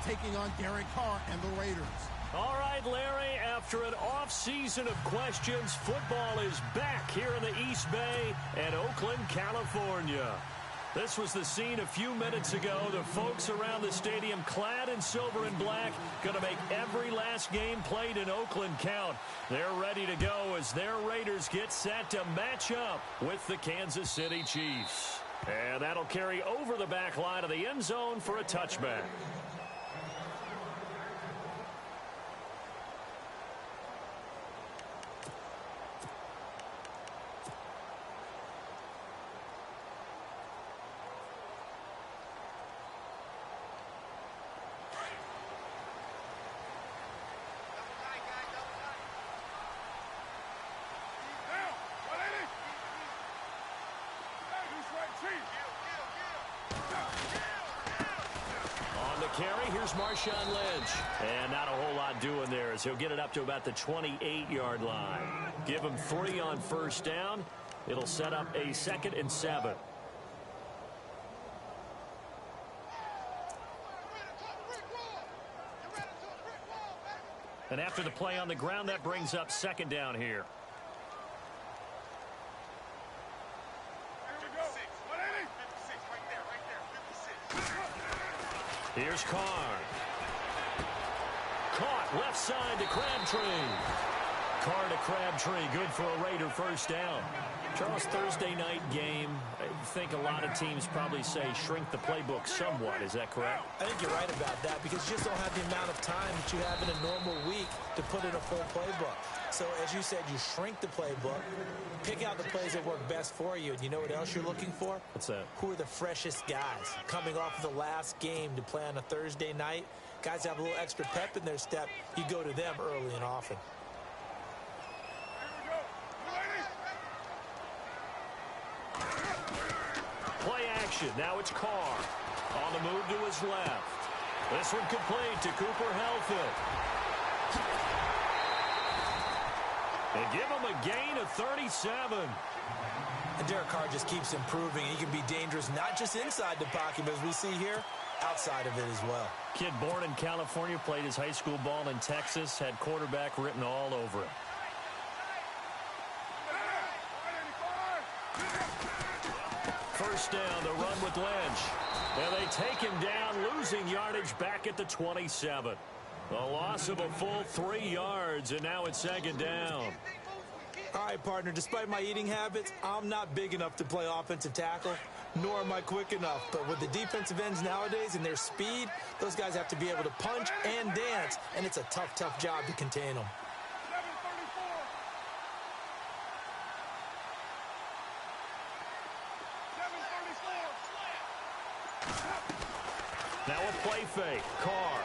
taking on Derek Carr and the Raiders. All right, Larry, after an off-season of questions, football is back here in the East Bay at Oakland, California. This was the scene a few minutes ago. The folks around the stadium clad in silver and black going to make every last game played in Oakland count. They're ready to go as their Raiders get set to match up with the Kansas City Chiefs. And that'll carry over the back line of the end zone for a touchback. Carry, here's Marshawn Lynch. And not a whole lot doing there as he'll get it up to about the 28-yard line. Give him 3 on first down. It'll set up a 2nd and 7. And after the play on the ground, that brings up 2nd down here. Here's Carr. Caught left side to Crabtree. Carr to Crabtree. Good for a Raider first down. Charles, Thursday night game, I think a lot of teams probably say shrink the playbook somewhat. Is that correct? I think you're right about that because you just don't have the amount of time that you have in a normal week to put in a full playbook. So, as you said, you shrink the playbook, pick out the plays that work best for you, and you know what else you're looking for? What's that? Who are the freshest guys coming off of the last game to play on a Thursday night? Guys have a little extra pep in their step. You go to them early and often. Play action. Now it's Carr. On the move to his left. This one complete to Cooper Helfrich. They give him a gain of 37. And Derek Carr just keeps improving. He can be dangerous not just inside the pocket, but as we see here, outside of it as well. Kid born in California, played his high school ball in Texas, had quarterback written all over him. First down, the run with Lynch. And they take him down, losing yardage back at the 27. A loss of a full 3 yards, and now it's 2nd down. All right, partner, despite my eating habits, I'm not big enough to play offensive tackle, nor am I quick enough. But with the defensive ends nowadays and their speed, those guys have to be able to punch and dance, and it's a tough, tough job to contain them. Now a play fake. Carr.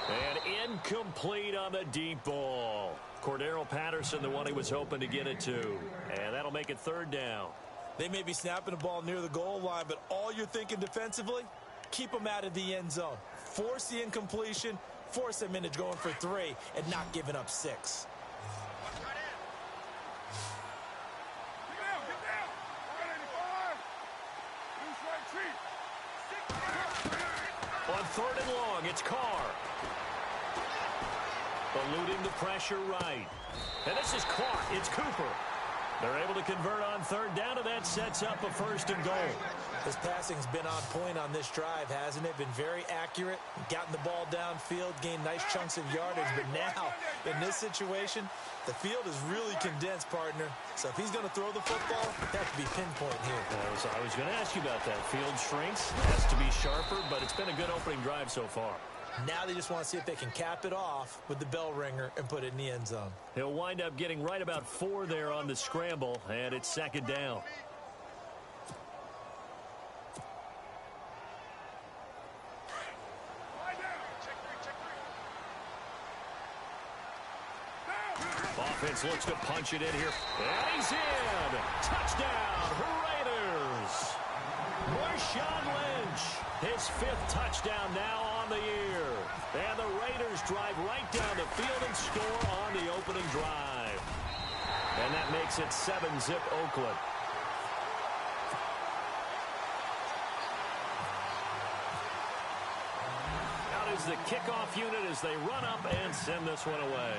And incomplete on the deep ball. Cordero Patterson, the one he was hoping to get it to. And that'll make it 3rd down. They may be snapping the ball near the goal line, but all you're thinking defensively, keep them out of the end zone. Force the incompletion, force them into going for 3, and not giving up 6. On 3rd and long, it's Carr. Eluding the pressure right. And this is caught. It's Cooper. They're able to convert on 3rd down, and that sets up a 1st and goal. His passing's been on point on this drive, hasn't it? Been very accurate, gotten the ball downfield, gained nice chunks of yardage. But now, in this situation, the field is really condensed, partner. So if he's going to throw the football, it has to be pinpoint here. I was going to ask you about that. Field shrinks, has to be sharper, but it's been a good opening drive so far. Now they just want to see if they can cap it off with the bell ringer and put it in the end zone. He'll wind up getting right about 4 there on the scramble, and it's 2nd down. Offense looks to punch it in here. And he's in. Touchdown, Raiders. Marshawn Lynch, his 5th touchdown now on the year. And the Raiders drive right down the field and score on the opening drive. And that makes it 7-zip Oakland. the kickoff unit as they run up and send this one away.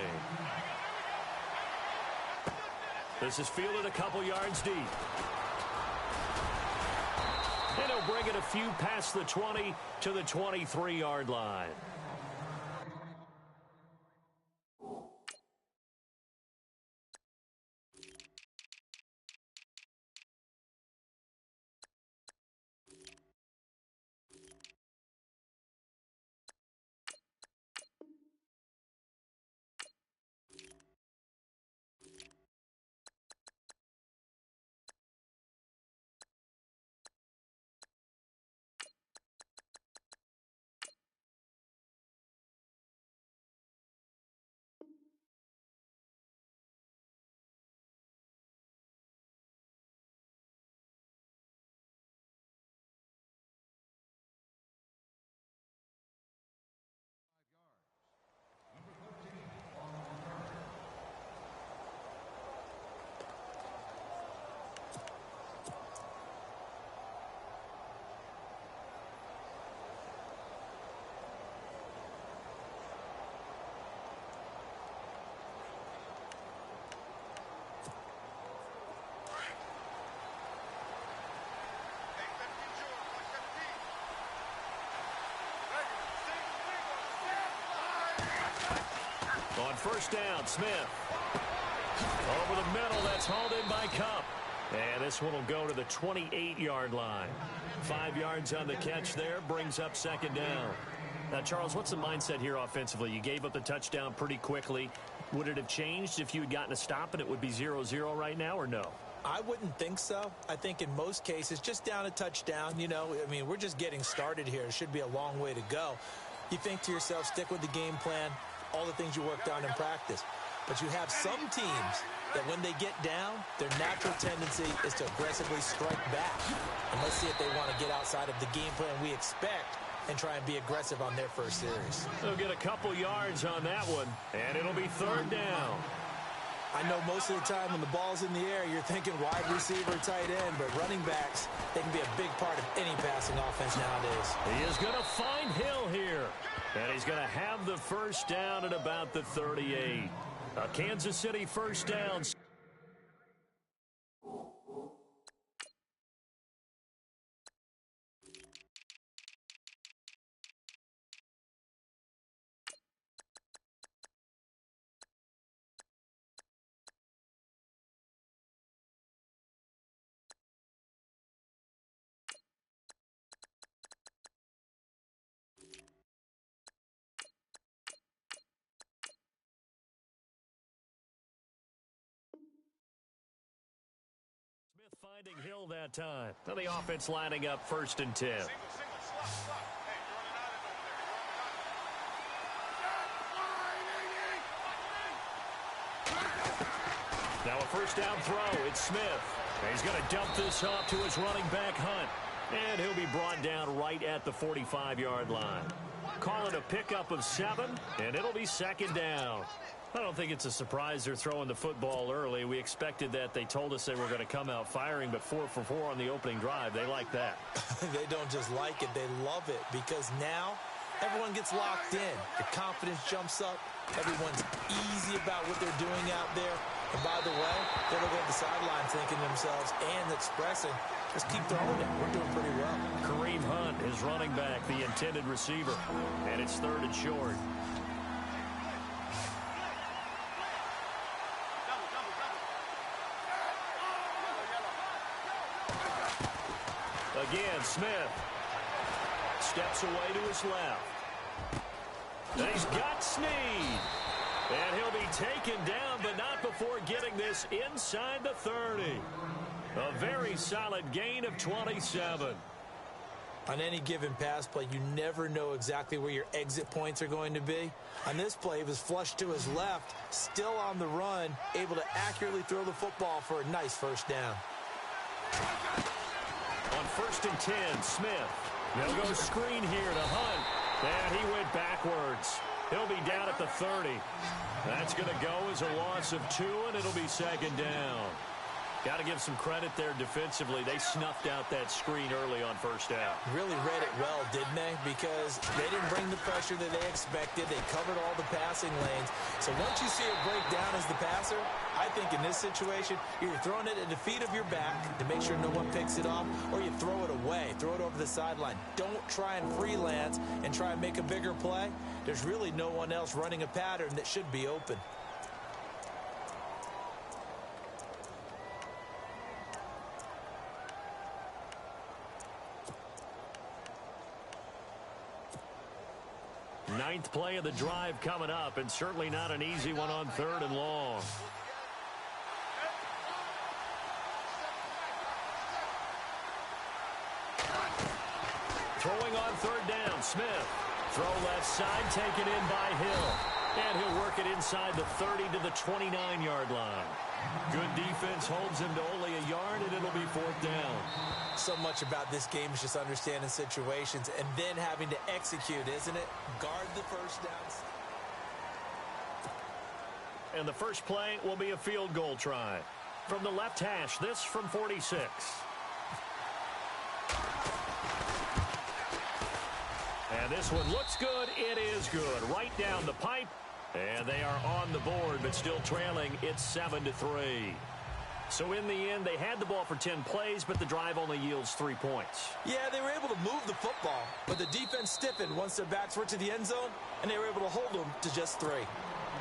This is fielded a couple yards deep. And he'll bring it a few past the 20 to the 23-yard line. On first down, Smith. Over the middle, that's hauled in by Cup. And this one will go to the 28-yard line. 5 yards on the catch there, brings up second down. Now, Charles, what's the mindset here offensively? You gave up the touchdown pretty quickly. Would it have changed if you had gotten a stop and it would be 0-0 right now, or no? I wouldn't think so. I think in most cases, just down a touchdown, you know, I mean, we're just getting started here. It should be a long way to go. You think to yourself, stick with the game plan, all the things you worked on in practice. But you have some teams that when they get down, their natural tendency is to aggressively strike back. And let's see if they want to get outside of the game plan we expect and try and be aggressive on their first series. They'll get a couple yards on that one, and it'll be third down. I know most of the time when the ball's in the air, you're thinking wide receiver, tight end, but running backs, they can be a big part of any passing offense nowadays. He is going to find Hill here, and he's going to have the first down at about the 38. A Kansas City first down. Finding Hill that time. Now the offense lining up first and 10. Now a first down throw. It's Smith. And he's going to dump this off to his running back, Hunt. And he'll be brought down right at the 45-yard line. Call it a pickup of 7, and it'll be second down. I don't think it's a surprise they're throwing the football early. We expected that. They told us they were going to come out firing, but 4 for 4 on the opening drive. They like that. They don't just like it. They love it because now everyone gets locked in. The confidence jumps up. Everyone's easy about what they're doing out there. And by the way, they're looking at the sideline thinking to themselves and expressing, just keep throwing it. We're doing pretty well. Kareem Hunt is running back, the intended receiver. And it's third and short. Again, Smith steps away to his left. And he's got Snead. And he'll be taken down, but not before getting this inside the 30. A very solid gain of 27. On any given pass play, you never know exactly where your exit points are going to be. On this play, he was flushed to his left, still on the run, able to accurately throw the football for a nice first down. On first and 10, Smith. They'll go screen here to Hunt. And he went backwards. He'll be down at the 30. That's going to go as a loss of 2, and it'll be second down. Got to give some credit there defensively. They snuffed out that screen early on first down. Really read it well, didn't they? because they didn't bring the pressure that they expected. They covered all the passing lanes. So once you see it break down as the passer, I think in this situation, you're throwing it at the feet of your back to make sure no one picks it off, or you throw it away, throw it over the sideline. Don't try and freelance and try and make a bigger play. There's really no one else running a pattern that should be open. Ninth play of the drive coming up, and certainly not an easy one on 3rd and long. Throwing on 3rd down, Smith. Throw left side, taken in by Hill. And he'll work it inside the 30 to the 29-yard line. Good defense holds him to only a yard, and it'll be 4th down. So much about this game is just understanding situations and then having to execute, isn't it? Guard the first downs. And the first play will be a field goal try. From the left hash, this from 46. And this one looks good. It is good. Right down the pipe. And they are on the board, but still trailing. It's 7-3. So in the end, they had the ball for 10 plays, but the drive only yields 3 points. Yeah, they were able to move the football, but the defense stiffened once their backs were to the end zone, and they were able to hold them to just 3.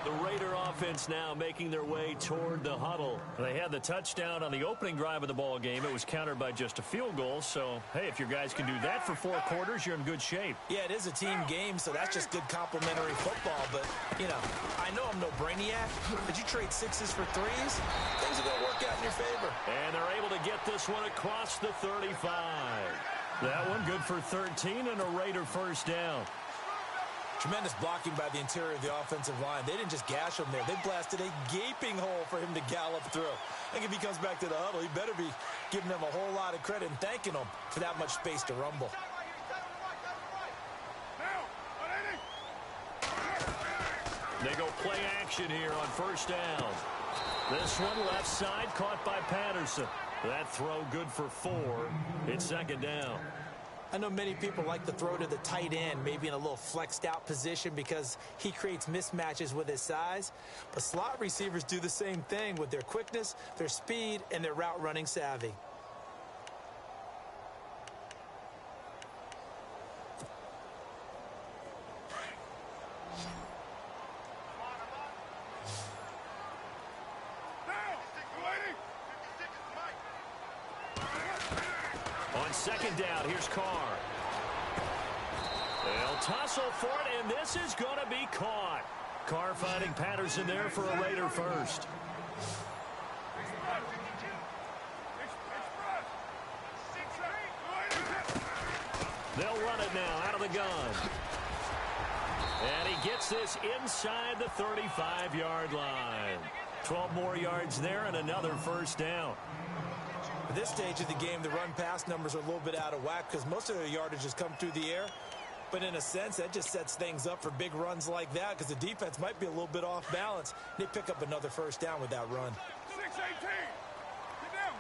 The Raider offense now making their way toward the huddle. They had the touchdown on the opening drive of the ball game. It was countered by just a field goal. So, hey, if your guys can do that for 4 quarters, you're in good shape. Yeah, it is a team game, so that's just good complementary football. But, you know, I know I'm no brainiac, but you trade 6s for 3s, things are going to work out in your favor. And they're able to get this one across the 35. That one good for 13 and a Raider first down. Tremendous blocking by the interior of the offensive line. They didn't just gash him there. They blasted a gaping hole for him to gallop through. I think if he comes back to the huddle, he better be giving them a whole lot of credit and thanking them for that much space to rumble. They go play action here on first down. This one left side caught by Patterson. That throw good for 4. It's 2nd down. I know many people like to throw to the tight end, maybe in a little flexed out position because he creates mismatches with his size. But slot receivers do the same thing with their quickness, their speed, and their route running savvy. On 2nd down, here's Carr. They'll tussle for it, and this is going to be caught. Carr finding Patterson there for a Raider first. They'll run it now out of the gun. And he gets this inside the 35-yard line. 12 more yards there and another first down. At this stage of the game, the run-pass numbers are a little bit out of whack because most of their yardage has come through the air. But in a sense, that just sets things up for big runs like that because the defense might be a little bit off balance. They pick up another first down with that run. 6-18. Get down.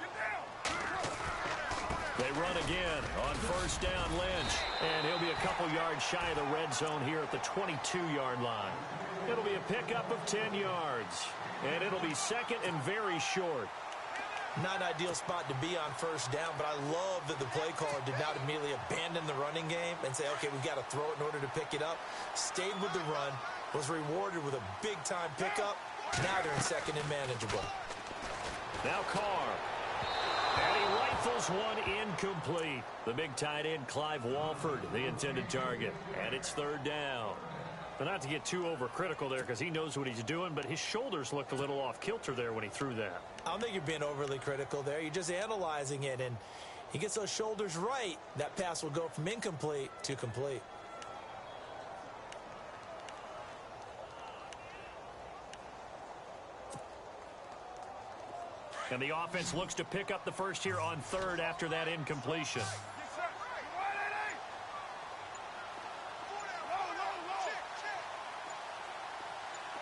They run again on first down, Lynch. And he'll be a couple yards shy of the red zone here at the 22-yard line. It'll be a pickup of 10 yards. And it'll be 2nd and very short. Not an ideal spot to be on first down, but I love that the play caller did not immediately abandon the running game and say, okay, we've got to throw it in order to pick it up. Stayed with the run, was rewarded with a big-time pickup. Now they're in 2nd and manageable. Now Carr. And he rifles one incomplete. The big tight end, Clive Walford, the intended target. And it's 3rd down. But not to get too overcritical there because he knows what he's doing, but his shoulders looked a little off kilter there when he threw that. I don't think you're being overly critical there. You're just analyzing it, and he gets those shoulders right. That pass will go from incomplete to complete. And the offense looks to pick up the first here on 3rd after that incompletion.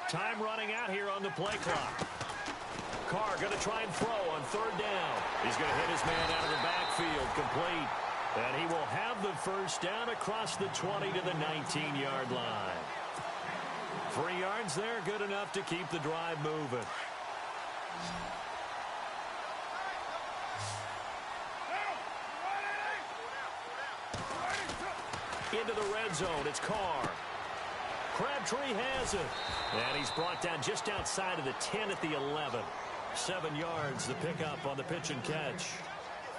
Time running out here on the play clock. Carr going to try and throw on 3rd down. He's going to hit his man out of the backfield. Complete. And he will have the first down across the 20 to the 19-yard line. 3 yards there, good enough to keep the drive moving. Into the red zone, it's Carr. Crabtree has it. And he's brought down just outside of the 10 at the 11. 7 yards, the pickup on the pitch and catch.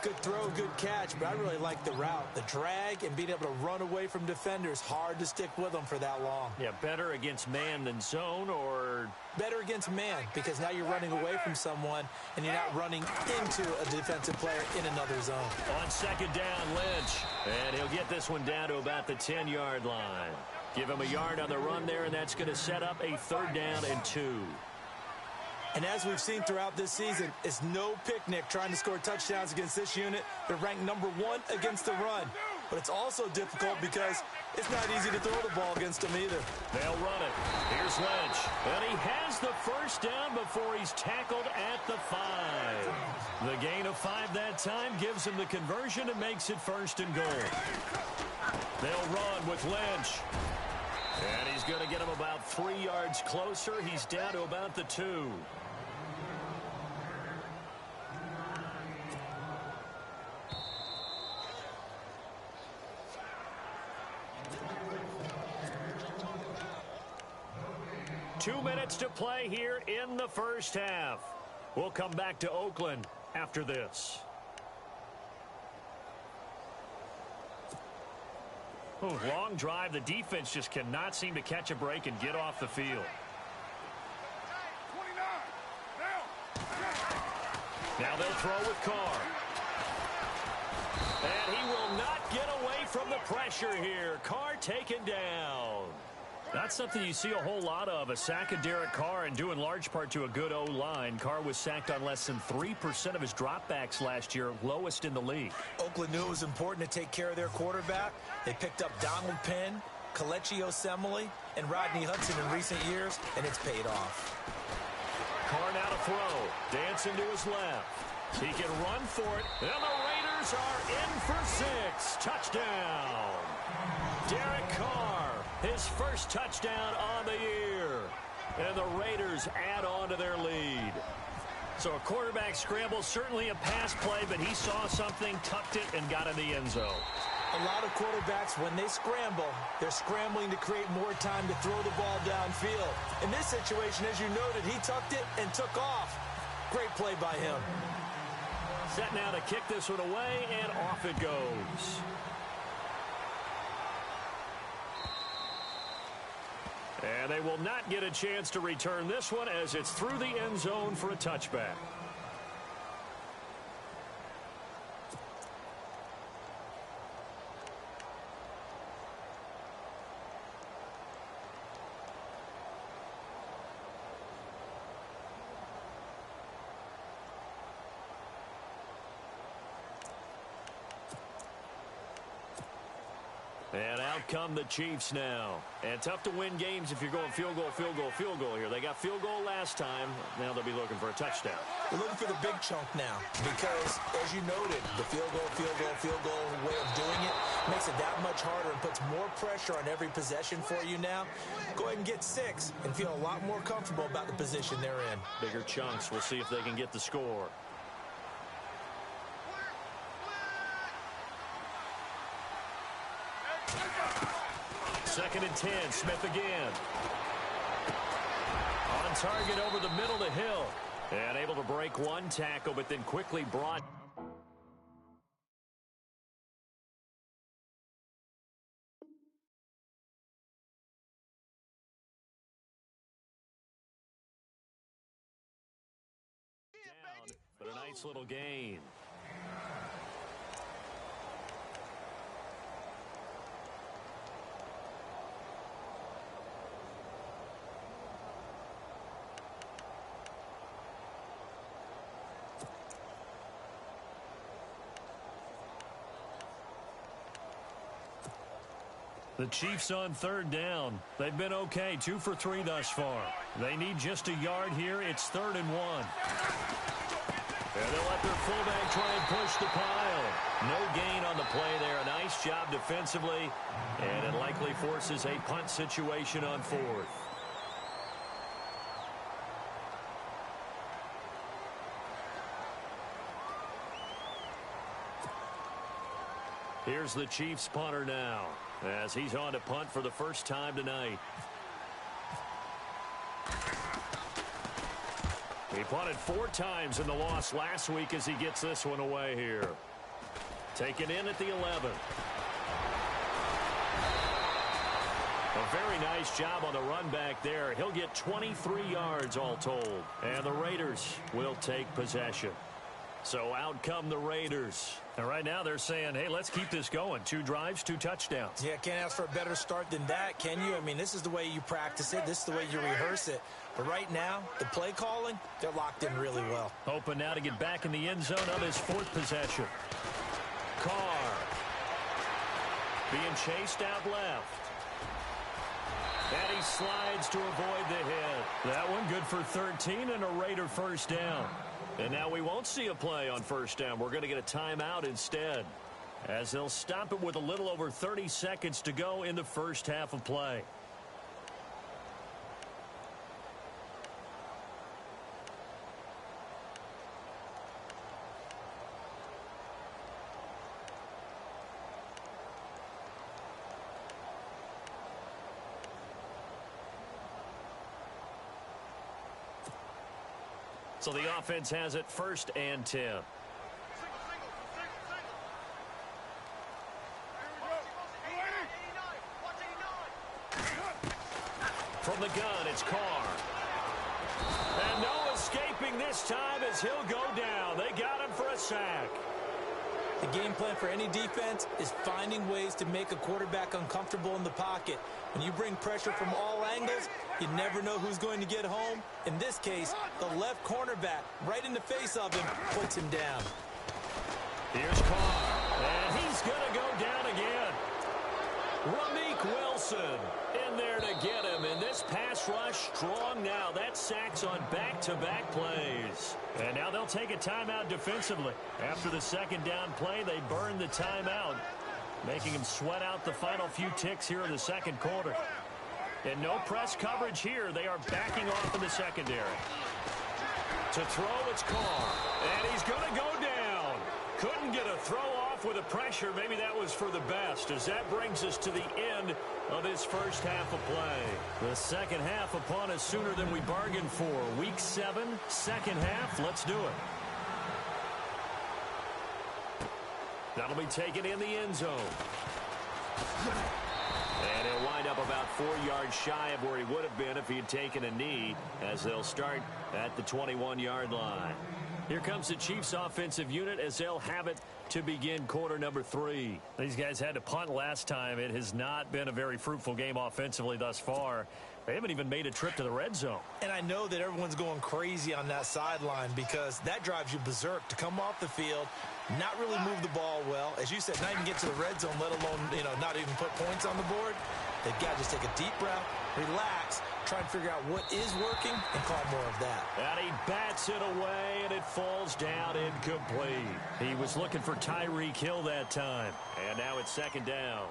Good throw, good catch, but I really like the route. The drag and being able to run away from defenders, hard to stick with them for that long. Yeah, better against man than zone, or? Better against man, because now you're running away from someone and you're not running into a defensive player in another zone. On second down, Lynch. And he'll get this one down to about the 10-yard line. Give him a yard on the run there, and that's going to set up a 3rd down and 2. And as we've seen throughout this season, it's no picnic trying to score touchdowns against this unit. They're ranked number 1 against the run. But it's also difficult because it's not easy to throw the ball against them either. They'll run it. Here's Lynch. And he has the first down before he's tackled at the 5. The gain of 5 that time gives him the conversion and makes it 1st and goal. They'll run with Lynch. And he's going to get him about 3 yards closer. He's down to about the 2. Two minutes to play here in the first half. We'll come back to Oakland after this. Long drive. The defense just cannot seem to catch a break and get off the field. 29. Now they'll throw with Carr. And he will not get away from the pressure here. Carr taken down. That's something you see a whole lot of, a sack of Derek Carr, and due in large part to a good O-line. Carr was sacked on less than 3% of his dropbacks last year, lowest in the league. Oakland knew it was important to take care of their quarterback. They picked up Donald Penn, Kelechi Osemele, and Rodney Hudson in recent years, and it's paid off. Carr now to throw. Dancing to his left. He can run for it, and the Raiders are in for 6. Touchdown. Derek Carr, his first touchdown on the year. And the Raiders add on to their lead. So a quarterback scramble, certainly a pass play, but he saw something, tucked it, and got in the end zone. A lot of quarterbacks, when they scramble, they're scrambling to create more time to throw the ball downfield. In this situation, as you noted, he tucked it and took off. Great play by him. Set now to kick this one away, and off it goes. And they will not get a chance to return this one as it's through the end zone for a touchback. And out come the Chiefs now. And tough to win games if you're going field goal, field goal, field goal here. They got field goal last time. Now they'll be looking for a touchdown. They're looking for the big chunk now because, as you noted, the field goal way of doing it makes it that much harder and puts more pressure on every possession for you now. Go ahead and get 6 and feel a lot more comfortable about the position they're in. Bigger chunks. We'll see if they can get the score. Second and 10, Smith again. On target over the middle to Hill. And able to break one tackle, but then quickly brought down, but a nice little gain. The Chiefs on third down. They've been okay, 2 for 3 thus far. They need just a yard here. It's 3rd and 1. And they'll let their fullback try and push the pile. No gain on the play there. A nice job defensively. And it likely forces a punt situation on fourth. Here's the Chiefs punter now, as he's on to punt for the first time tonight. He punted 4 times in the loss last week as he gets this one away here. Taken in at the 11. A very nice job on the run back there. He'll get 23 yards all told. And the Raiders will take possession. So out come the Raiders. And right now they're saying, hey, let's keep this going. 2 drives, 2 touchdowns. Yeah, can't ask for a better start than that, can you? I mean, this is the way you practice it. This is the way you rehearse it. But right now, the play calling, they're locked in really well. Hoping now to get back in the end zone on his 4th possession. Carr being chased out left. And he slides to avoid the hit. That one good for 13 and a Raider first down. And now we won't see a play on first down. We're going to get a timeout instead, as they'll stop it with a little over 30 seconds to go in the first half of play. So the offense has it 1st and 10. From the gun, it's Carr. And no escaping this time as he'll go down. They got him for a sack. The game plan for any defense is finding ways to make a quarterback uncomfortable in the pocket. When you bring pressure from all angles, you never know who's going to get home. In this case, the left cornerback, right in the face of him, puts him down. Here's Carr, and he's going to go down again. Ramik Wilson in there to get him, and this pass rush strong now. That sacks on back-to-back plays. And now they'll take a timeout defensively. After the 2nd down play, they burn the timeout, making him sweat out the final few ticks here in the 2nd quarter. And no press coverage here. They are backing off in the secondary. To throw, it's Carr, and he's going to go down. Couldn't get a throw off with the pressure. Maybe that was for the best, as that brings us to the end of this first half of play. The second half upon us sooner than we bargained for. Week 7, 2nd half. Let's do it. That'll be taken in the end zone. And he'll wind up about 4 yards shy of where he would have been if he had taken a knee, as they'll start at the 21-yard line. Here comes the Chiefs offensive unit as they'll have it to begin quarter number 3. These guys had to punt last time. It has not been a very fruitful game offensively thus far. They haven't even made a trip to the red zone. And I know that everyone's going crazy on that sideline because that drives you berserk to come off the field, not really move the ball well. As you said, not even get to the red zone, let alone, not even put points on the board. They've got to just take a deep breath, relax, try and figure out what is working, and call more of that. And he bats it away, and it falls down incomplete. He was looking for Tyreek Hill that time. And now it's 2nd down.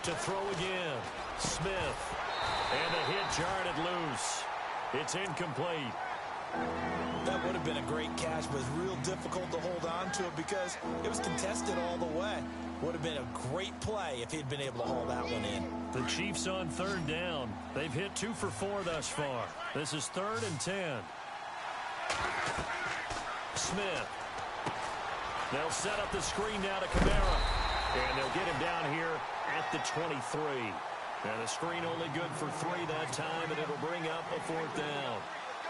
To throw again, Smith. And the hit jarred it loose. It's incomplete. That would have been a great catch, but it's real difficult to hold on to it because it was contested all the way. Would have been a great play if he'd been able to haul that one in. The Chiefs on 3rd down. They've hit 2 for 4 thus far. This is 3rd and 10. Smith. They'll set up the screen now to Kamara. And they'll get him down here at the 23. And a screen only good for 3 that time, and it'll bring up a 4th down.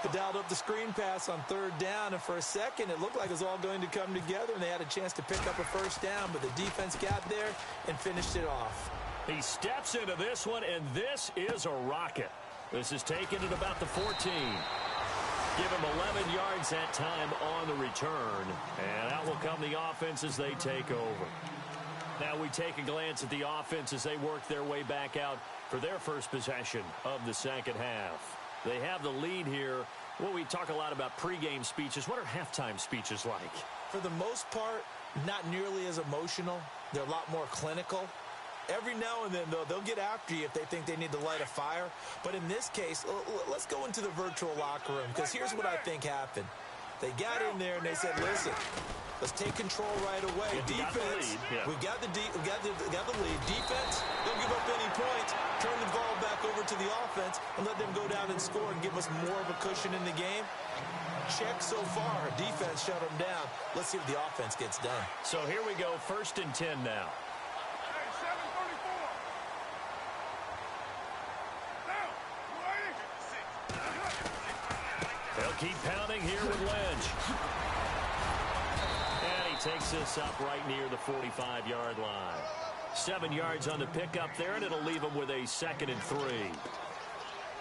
They dialed up the screen pass on 3rd down, and for a second it looked like it was all going to come together, and they had a chance to pick up a first down, but the defense got there and finished it off. He steps into this one, and this is a rocket. This is taken at about the 14. Give him 11 yards that time on the return. And out will come the offense as they take over. Now we take a glance at the offense as they work their way back out for their first possession of the second half. They have the lead here. Well, we talk a lot about pregame speeches. What are halftime speeches like? For the most part, not nearly as emotional. They're a lot more clinical. Every now and then, though, they'll get after you if they think they need to light a fire. But in this case, let's go into the virtual locker room, because here's what I think happened. They got in there and they said, listen, let's take control right away. Defense, we got the lead. Defense, don't give up any points. Turn the ball back over to the offense and let them go down and score and give us more of a cushion in the game. Check so far. Defense shut them down. Let's see if the offense gets done. So here we go, 1st and 10 now. They'll keep pounding here with Lynch. And he takes this up right near the 45-yard line. 7 yards on the pickup there, and it'll leave them with a 2nd and 3.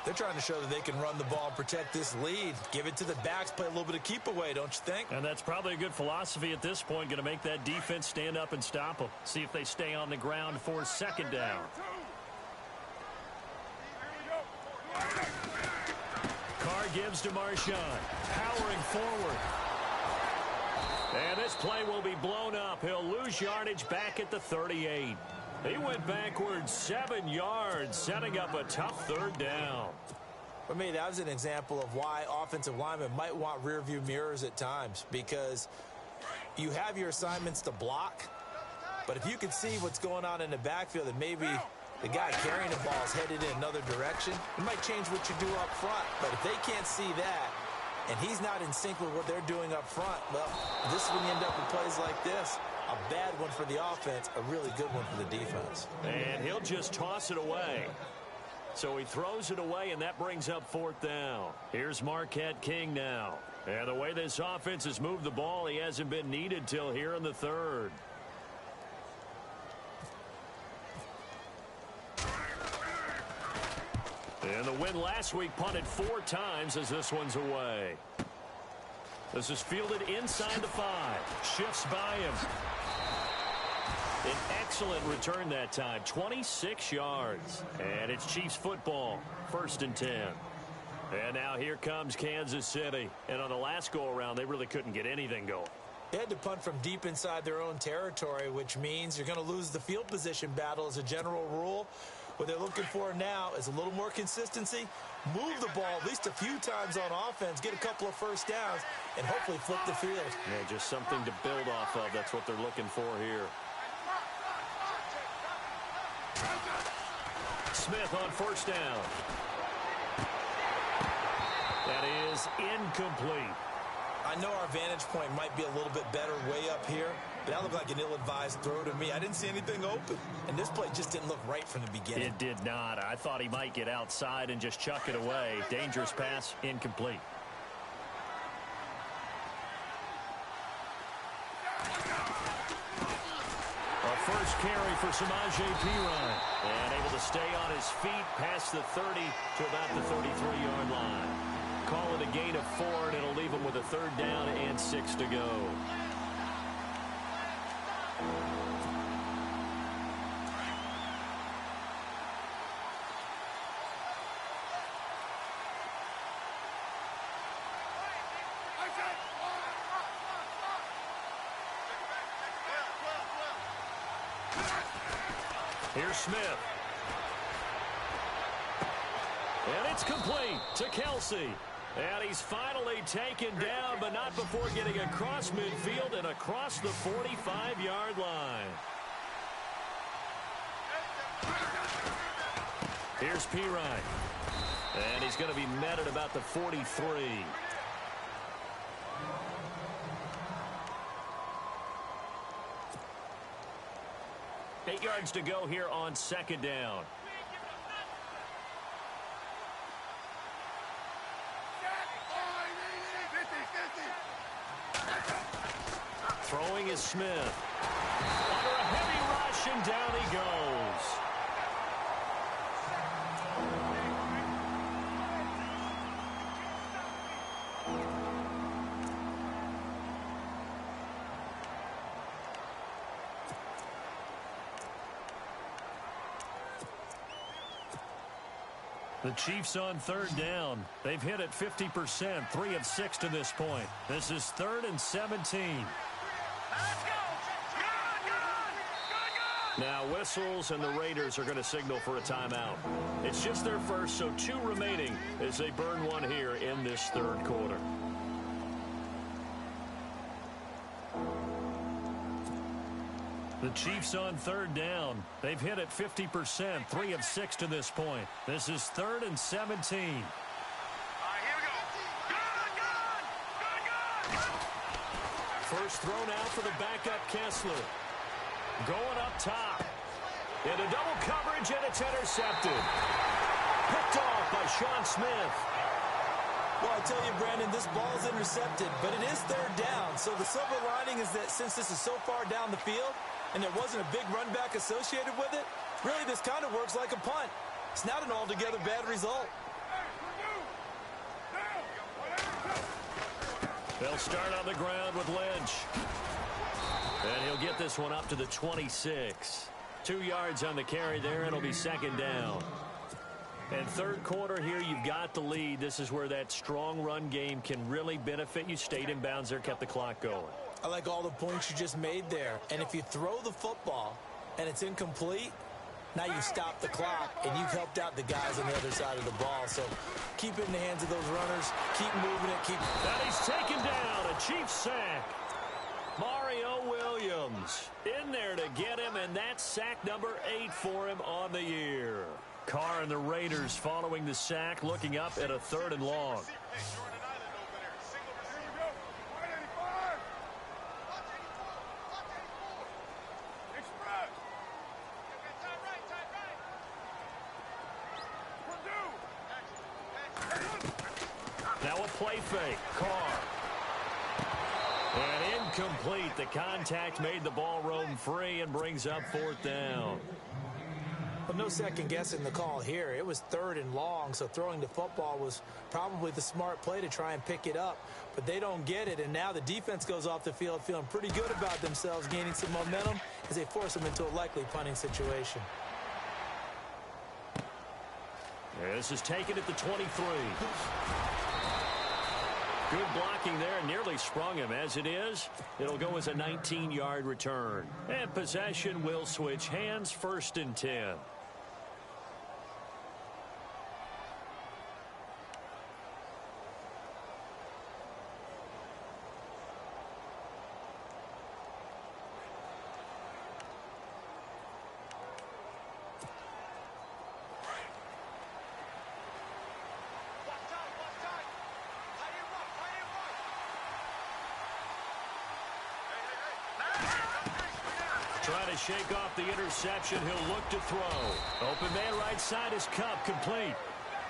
They're trying to show that they can run the ball and protect this lead. Give it to the backs, play a little bit of keep away, don't you think? And that's probably a good philosophy at this point, going to make that defense stand up and stop them. See if they stay on the ground for 2nd down. Carr gives to Marshawn, powering forward. And this play will be blown up. He'll lose yardage back at the 38. He went backwards 7 yards, setting up a tough 3rd down. For me, that was an example of why offensive linemen might want rearview mirrors at times, because you have your assignments to block, but if you can see what's going on in the backfield and maybe the guy carrying the ball is headed in another direction, it might change what you do up front. But if they can't see that, and he's not in sync with what they're doing up front, well, this is when you end up with plays like this. A bad one for the offense, a really good one for the defense. And he'll just toss it away. So he throws it away, and that brings up 4th down. Here's Marquette King now. And the way this offense has moved the ball, he hasn't been needed till here in the 3rd. And the win last week punted 4 times as this one's away. This is fielded inside the 5. Shifts by him. An excellent return that time. 26 yards. And it's Chiefs football. 1st and 10. And now here comes Kansas City. And on the last go-around, they really couldn't get anything going. They had to punt from deep inside their own territory, which means you're going to lose the field position battle as a general rule. What they're looking for now is a little more consistency, move the ball at least a few times on offense, get a couple of 1st downs, and hopefully flip the field. Yeah, just something to build off of. That's what they're looking for here. Smith on 1st down. That is incomplete. I know our vantage point might be a little bit better way up here, but that looked like an ill-advised throw to me. I didn't see anything open, and this play just didn't look right from the beginning. It did not. I thought he might get outside and just chuck it away. Dangerous pass, incomplete. A first carry for Samaje Perine. And able to stay on his feet past the 30 to about the 33-yard line. Call it a gain of 4, and it'll leave him with a 3rd down and 6 to go. Here's Smith. And it's complete to Kelsey. And he's finally taken down, but not before getting across midfield and across the 45-yard line. Here's Perine. And he's going to be met at about the 43. Eight yards to go here on 2nd down. Throwing is Smith. Under a heavy rush, and down he goes. The Chiefs on third down. They've hit it 50%, 3 of 6 to this point. This is 3rd and 17. Now whistles, and the Raiders are going to signal for a timeout. It's just their first, so 2 remaining as they burn one here in this third quarter. The Chiefs on third down. They've hit it 50%, 3 of 6 to this point. This is 3rd and 17. First thrown out for the backup Kessler. Going up top. Into double coverage, and it's intercepted. Picked off by Sean Smith. Well, I tell you, Brandon, this ball's intercepted, but it is third down. So the silver lining is that since this is so far down the field and there wasn't a big run back associated with it, really this kind of works like a punt. It's not an altogether bad result. They'll start on the ground with Lynch. And he'll get this one up to the 26. 2 yards on the carry there, and it'll be second down. And third quarter here, you've got the lead. This is where that strong run game can really benefit you. Stayed in bounds there, kept the clock going. I like all the points you just made there. And if you throw the football and it's incomplete, now you've stopped the clock and you've helped out the guys on the other side of the ball. So keep it in the hands of those runners. Keep moving it. And he's taken down. A Chiefs sack. Mario Williams in there to get him, and that's sack number 8 for him on the year. Carr and the Raiders following the sack, looking up at a 3rd and long. Now a play fake. Carr. And incomplete. The contact made the ball roam free and brings up 4th down. Well, no second guessing the call here. It was 3rd and long, so throwing the football was probably the smart play to try and pick it up. But they don't get it, and now the defense goes off the field feeling pretty good about themselves, gaining some momentum as they force them into a likely punting situation. This is taken at the 23. Good blocking there, nearly sprung him. As it is, it'll go as a 19-yard return. And possession will switch hands, 1st and 10. Trying to shake off the interception. He'll look to throw. Open man right side is Cup, complete.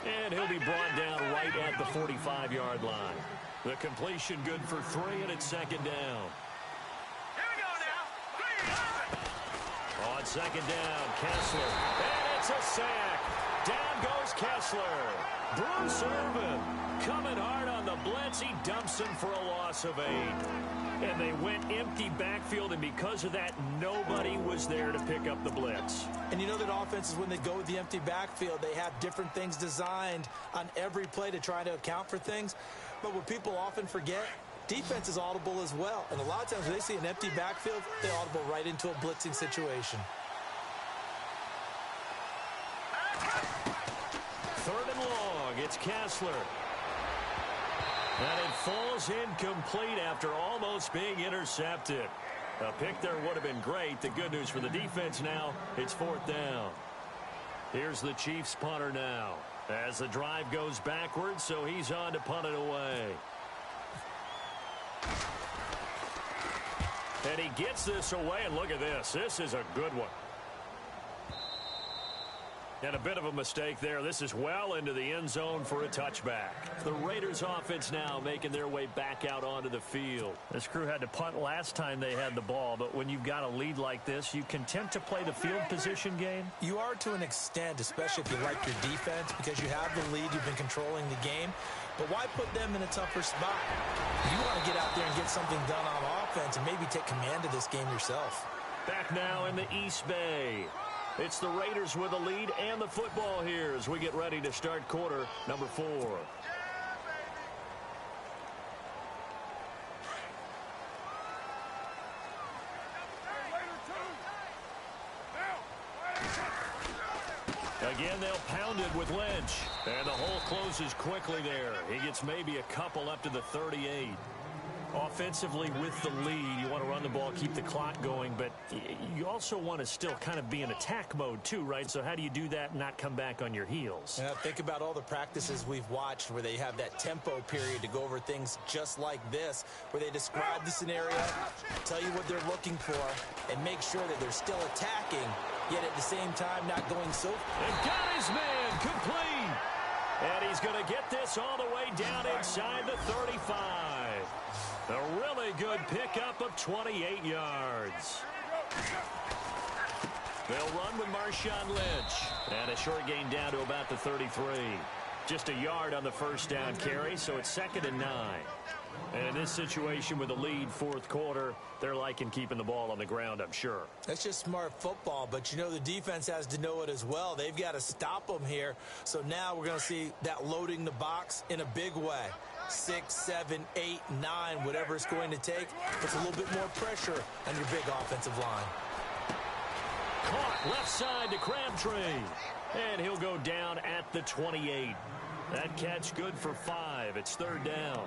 And he'll be brought down right at the 45-yard line. The completion good for 3, and it's 2nd down. Here we go now. On 2nd down, Kessler. And it's a sack. Down goes Kessler. Bruce Irvin coming hard on the blitz. He dumps him for a loss of 8. And they went empty backfield, and because of that, nobody was there to pick up the blitz. And you know that offenses, when they go with the empty backfield, they have different things designed on every play to try to account for things. But what people often forget, defense is audible as well. And a lot of times when they see an empty backfield, they audible right into a blitzing situation. 3rd and long. It's Kessler. And it falls incomplete after almost being intercepted. A pick there would have been great. The good news for the defense now, it's 4th down. Here's the Chiefs punter now as the drive goes backwards, so he's on to punt it away. And he gets this away, and look at this. This is a good one. And a bit of a mistake there. This is well into the end zone for a touchback. The Raiders offense now making their way back out onto the field. This crew had to punt last time they had the ball, but when you've got a lead like this, you content to play the field position game? You are to an extent, especially if you like your defense, because you have the lead, you've been controlling the game. But why put them in a tougher spot? You want to get out there and get something done on offense and maybe take command of this game yourself. Back now in the East Bay. It's the Raiders with the lead and the football here as we get ready to start quarter number 4. Again, they'll pound it with Lynch. And the hole closes quickly there. He gets maybe a couple up to the 38. Offensively with the lead, you want to run the ball, keep the clock going, but you also want to still kind of be in attack mode too, right? So how do you do that and not come back on your heels? Yeah, think about all the practices we've watched where they have that tempo period to go over things just like this, where they describe the scenario, tell you what they're looking for, and make sure that they're still attacking, yet at the same time not going so... And got his man complete! And he's going to get this all the way down inside the 35. A really good pickup of 28 yards. They'll run with Marshawn Lynch. And a short gain down to about the 33. Just a yard on the first down carry, so it's 2nd and 9. And in this situation with the lead fourth quarter, they're liking keeping the ball on the ground, I'm sure. That's just smart football, but you know the defense has to know it as well. They've got to stop them here. So now we're going to see that loading the box in a big way. 6, 7, 8, 9, whatever it's going to take, puts a little bit more pressure on your big offensive line. Caught left side to Crabtree. And he'll go down at the 28. That catch good for 5. It's 3rd down.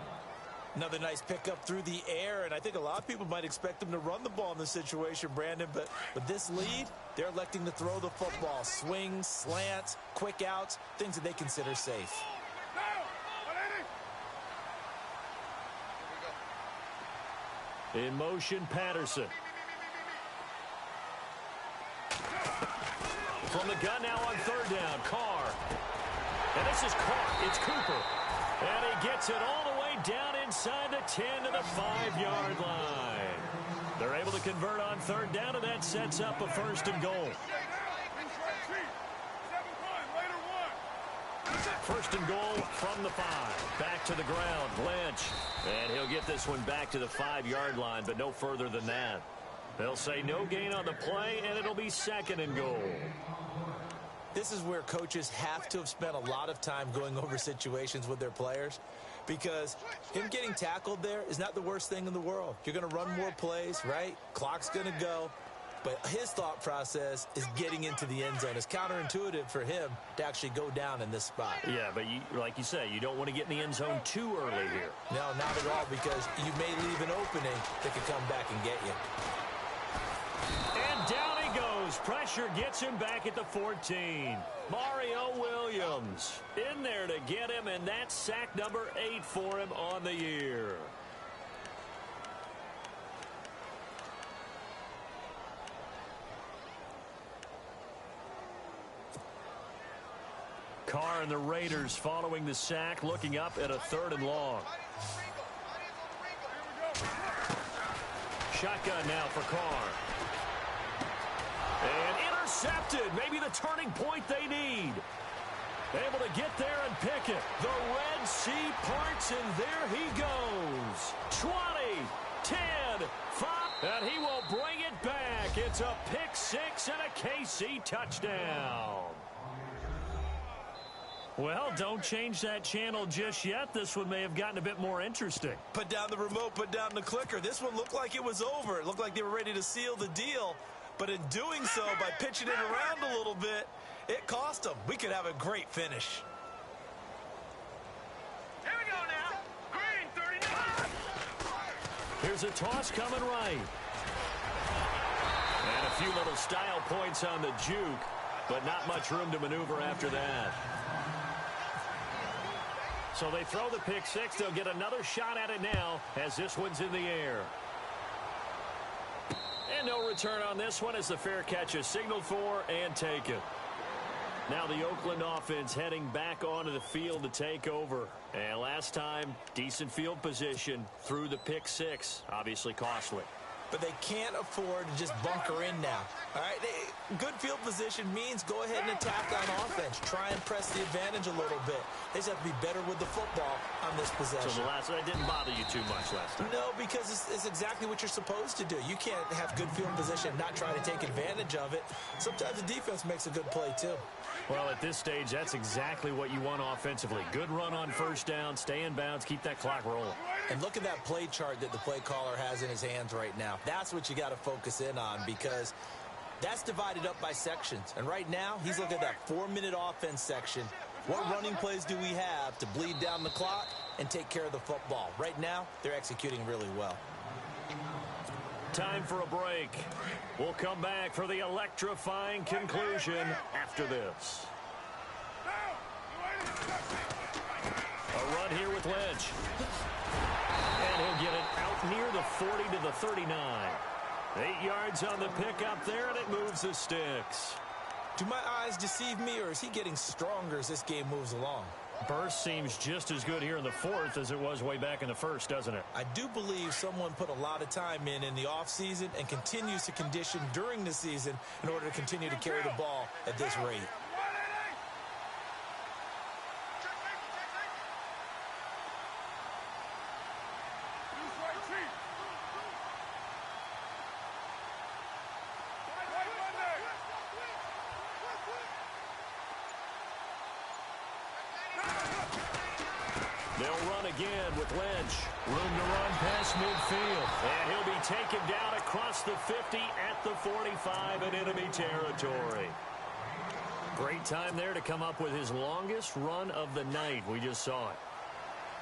Another nice pickup through the air, and I think a lot of people might expect them to run the ball in this situation, Brandon, but with this lead, they're electing to throw the football. Swings, slants, quick outs, things that they consider safe. In motion, Patterson. From the gun now on 3rd down, Carr. And this is caught. It's Cooper. And he gets it all the way down inside the 10 to the 5-yard line. They're able to convert on 3rd down, and that sets up a 1st and goal. 1st and goal from the 5. Back to the ground, Lynch. And he'll get this one back to the 5-yard line, but no further than that. They'll say no gain on the play, and it'll be 2nd and goal. This is where coaches have to have spent a lot of time going over situations with their players, because him getting tackled there is not the worst thing in the world. You're going to run more plays, right? Clock's going to go. But his thought process is getting into the end zone. It's counterintuitive for him to actually go down in this spot. Yeah, but like you say, you don't want to get in the end zone too early here. No, not at all, because you may leave an opening that could come back and get you. And down he goes. Pressure gets him back at the 14. Mario Williams in there to get him, and that's sack number 8 for him on the year. Carr and the Raiders following the sack, looking up at a 3rd and long. Shotgun now for Carr. And intercepted. Maybe the turning point they need. Able to get there and pick it. The Red Sea parts, and there he goes. 20, 10, 5, and he will bring it back. It's a pick 6 and a KC touchdown. Well, don't change that channel just yet. This one may have gotten a bit more interesting. Put down the remote, put down the clicker. This one looked like it was over. It looked like they were ready to seal the deal. But in doing so, by pitching it around a little bit, it cost them. We could have a great finish. Here we go now. Green 39. Here's a toss coming right. And a few little style points on the juke, but not much room to maneuver after that. So they throw the pick 6. They'll get another shot at it now as this one's in the air. And no return on this one as the fair catch is signaled for and taken. Now the Oakland offense heading back onto the field to take over. And last time, decent field position through the pick 6. Obviously costly. but they can't afford to just bunker in now. All right, good field position means go ahead and attack on offense. Try and press the advantage a little bit. They just have to be better with the football on this possession. So that didn't bother you too much last time? No, because it's exactly what you're supposed to do. You can't have good field position and not try to take advantage of it. Sometimes the defense makes a good play, too. Well, at this stage, that's exactly what you want offensively. Good run on first down, stay in bounds, keep that clock rolling. And look at that play chart that the play caller has in his hands right now. That's what you got to focus in on, because that's divided up by sections. And right now, he's looking at that 4-minute offense section. What running plays do we have to bleed down the clock and take care of the football? Right now, they're executing really well. Time for a break. We'll come back for the electrifying conclusion after this. A run here with Lynch. And he'll get it out near the 40 to the 39. 8 yards on the pickup there, and it moves the sticks. Do my eyes deceive me, or is he getting stronger as this game moves along? Burst seems just as good here in the fourth as it was way back in the first, doesn't it? I do believe someone put a lot of time in the offseason and continues to condition during the season in order to continue to carry the ball at this rate. They'll run again with Lynch. Room to run past midfield. And he'll be taken down across the 50 at the 45 in enemy territory. Great time there to come up with his longest run of the night. We just saw it.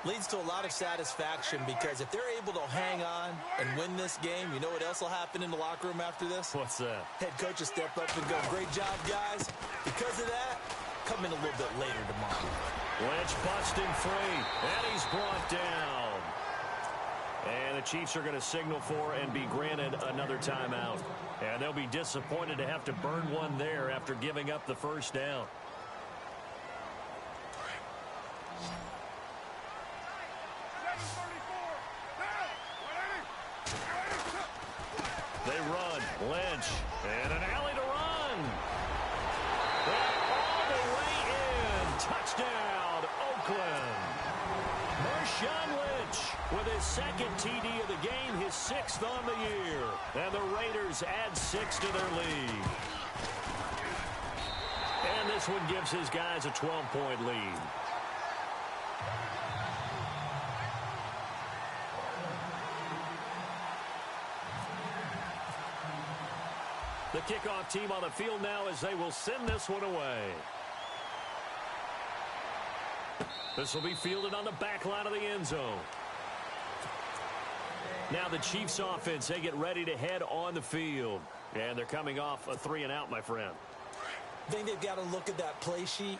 Leads to a lot of satisfaction, because if they're able to hang on and win this game, you know what else will happen in the locker room after this? What's that? Head coach will step up and go, "Great job, guys. Because of that, come in a little bit later tomorrow." Lynch busting free, and he's brought down. And the Chiefs are going to signal for and be granted another timeout. And they'll be disappointed to have to burn one there after giving up the first down. They run. Lynch. And an alley to run. And all the way in. Touchdown, Oakland. Marshawn Lynch with his second TD of the game, his 6th on the year. And the Raiders add 6 to their lead. And this one gives his guys a 12-point lead. The kickoff team on the field now as they will send this one away. This will be fielded on the back line of the end zone. Now the Chiefs offense, they get ready to head on the field. And they're coming off a 3-and-out, my friend. I think they've got to look at that play sheet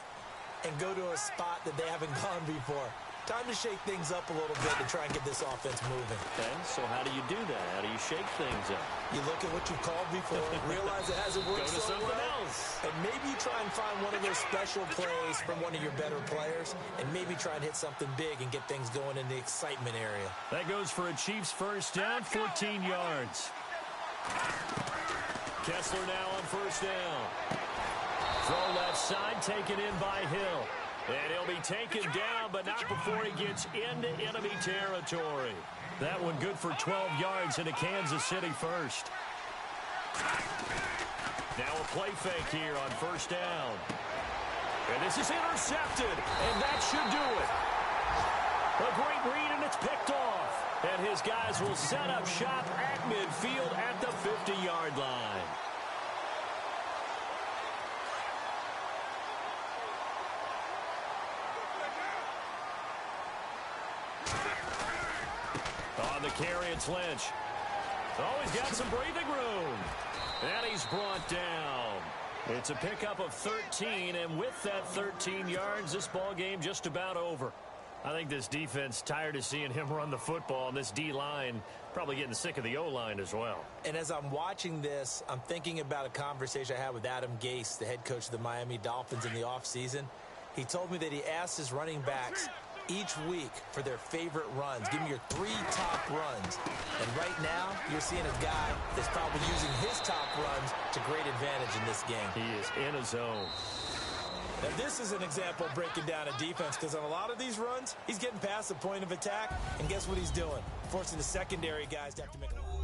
and go to a spot that they haven't gone before. Time to shake things up a little bit to try and get this offense moving. Okay, so how do you do that? How do you shake things up? You look at what you called before, realize it hasn't worked Go to so something well, else. and maybe you try and find one of those special plays from one of your better players, and maybe try and hit something big and get things going in the excitement area. That goes for a Chiefs first down, 14 yards. Kessler now on first down. Throw left side, taken in by Hill. And he'll be taken down, but not before he gets into enemy territory. That one good for 12 yards into Kansas City first. Now a play fake here on first down. And this is intercepted, and that should do it. A great read, and it's picked off. And his guys will set up shop at midfield at the 50-yard line. On the carry, it's Lynch. Oh, he's got some breathing room. And he's brought down. It's a pickup of 13, and with that 13 yards, this ball game just about over. I think this defense tired of seeing him run the football, and this D-line probably getting sick of the O-line as well. And as I'm watching this, I'm thinking about a conversation I had with Adam Gase, the head coach of the Miami Dolphins in the offseason. He told me that he asked his running backs each week for their favorite runs. Give them your 3 top runs. And right now, you're seeing a guy that's probably using his top runs to great advantage in this game. He is in a zone. Now, this is an example of breaking down a defense, because on a lot of these runs, he's getting past the point of attack, and guess what he's doing? Forcing the secondary guys to have to make a